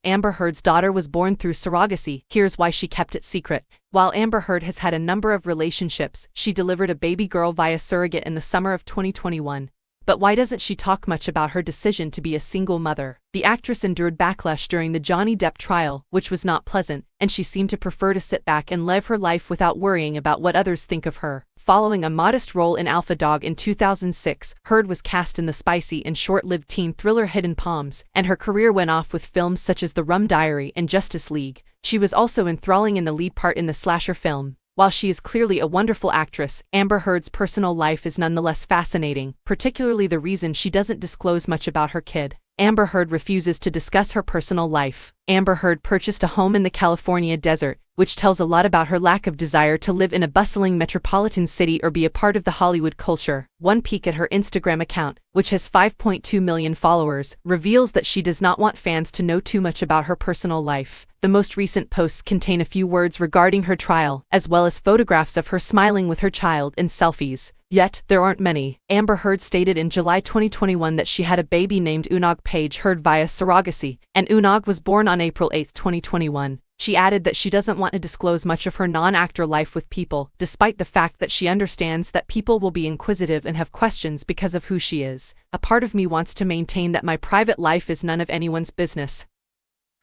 Amber Heard's daughter was born through surrogacy. Here's why she kept it secret. While Amber Heard has had a number of relationships, she delivered a baby girl via surrogate in the summer of 2021. But why doesn't she talk much about her decision to be a single mother? The actress endured backlash during the Johnny Depp trial, which was not pleasant, and she seemed to prefer to sit back and live her life without worrying about what others think of her. Following a modest role in Alpha Dog in 2006, Heard was cast in the spicy and short-lived teen thriller Hidden Palms, and her career went off with films such as The Rum Diary and Justice League. She was also enthralling in the lead part in the slasher film. While she is clearly a wonderful actress, Amber Heard's personal life is nonetheless fascinating, particularly the reason she doesn't disclose much about her kid. Amber Heard refuses to discuss her personal life. Amber Heard purchased a home in the California desert, which tells a lot about her lack of desire to live in a bustling metropolitan city or be a part of the Hollywood culture. One peek at her Instagram account, which has 5.2 million followers, reveals that she does not want fans to know too much about her personal life. The most recent posts contain a few words regarding her trial, as well as photographs of her smiling with her child and selfies. Yet, there aren't many. Amber Heard stated in July 2021 that she had a baby named Unog Page Heard via surrogacy, and Unog was born on April 8, 2021. She added that she doesn't want to disclose much of her non-actor life with people, despite the fact that she understands that people will be inquisitive and have questions because of who she is. A part of me wants to maintain that my private life is none of anyone's business.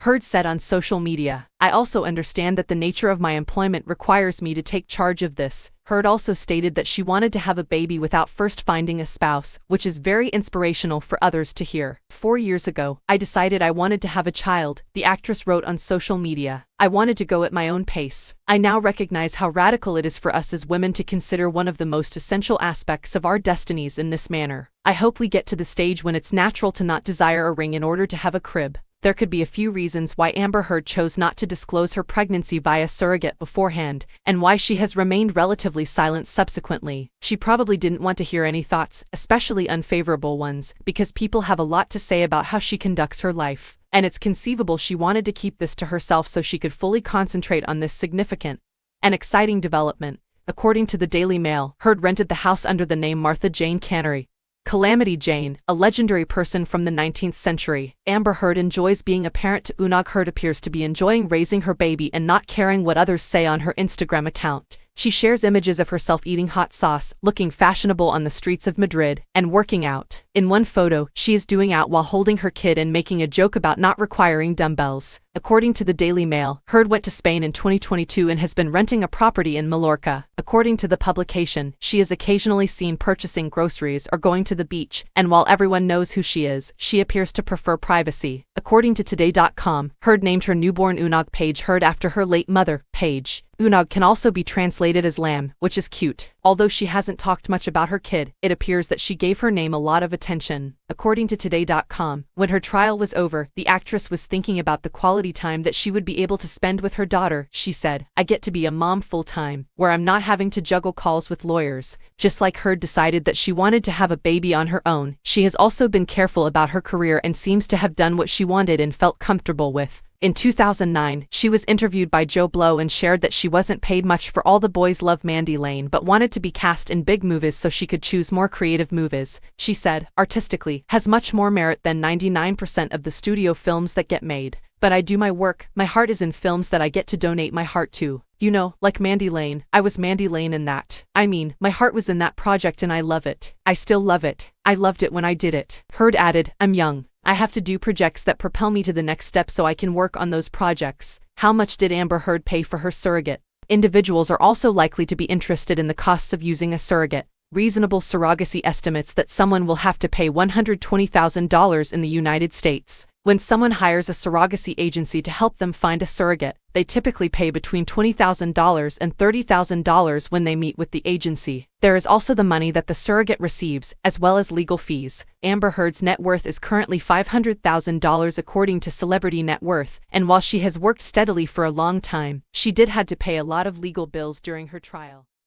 Heard said on social media. I also understand that the nature of my employment requires me to take charge of this. Heard also stated that she wanted to have a baby without first finding a spouse, which is very inspirational for others to hear. 4 years ago, I decided I wanted to have a child, the actress wrote on social media. I wanted to go at my own pace. I now recognize how radical it is for us as women to consider one of the most essential aspects of our destinies in this manner. I hope we get to the stage when it's natural to not desire a ring in order to have a crib. There could be a few reasons why Amber Heard chose not to disclose her pregnancy via surrogate beforehand, and why she has remained relatively silent subsequently. She probably didn't want to hear any thoughts, especially unfavorable ones, because people have a lot to say about how she conducts her life, and it's conceivable she wanted to keep this to herself so she could fully concentrate on this significant and exciting development. According to the Daily Mail, Heard rented the house under the name Martha Jane Cannery. Calamity Jane, a legendary person from the 19th century. Amber Heard enjoys being a parent to Unog. Heard appears to be enjoying raising her baby and not caring what others say on her Instagram account. She shares images of herself eating hot sauce, looking fashionable on the streets of Madrid, and working out. In one photo, she is doing out while holding her kid and making a joke about not requiring dumbbells. According to the Daily Mail, Heard went to Spain in 2022 and has been renting a property in Mallorca. According to the publication, she is occasionally seen purchasing groceries or going to the beach, and while everyone knows who she is, she appears to prefer privacy. According to Today.com, Heard named her newborn Unog Page Heard after her late mother, Paige. Unog can also be translated as lamb, which is cute. Although she hasn't talked much about her kid, it appears that she gave her name a lot of attention. According to Today.com, when her trial was over, the actress was thinking about the quality time that she would be able to spend with her daughter. She said, "I get to be a mom full-time, where I'm not having to juggle calls with lawyers." Just like Heard decided that she wanted to have a baby on her own, she has also been careful about her career and seems to have done what she wanted and felt comfortable with. In 2009, she was interviewed by Joe Blow and shared that she wasn't paid much for All the Boys Love Mandy Lane but wanted to be cast in big movies so she could choose more creative movies. She said, "Artistically, has much more merit than 99% of the studio films that get made. But I do my work, my heart is in films that I get to donate my heart to. You know, like Mandy Lane, I was Mandy Lane in that. I mean, my heart was in that project and I love it. I still love it. I loved it when I did it." Heard added, "I'm young. I have to do projects that propel me to the next step so I can work on those projects." How much did Amber Heard pay for her surrogate? Individuals are also likely to be interested in the costs of using a surrogate. Reasonable surrogacy estimates that someone will have to pay $120,000 in the United States. When someone hires a surrogacy agency to help them find a surrogate, they typically pay between $20,000 and $30,000 when they meet with the agency. There is also the money that the surrogate receives, as well as legal fees. Amber Heard's net worth is currently $500,000 according to Celebrity Net Worth, and while she has worked steadily for a long time, she did had to pay a lot of legal bills during her trial.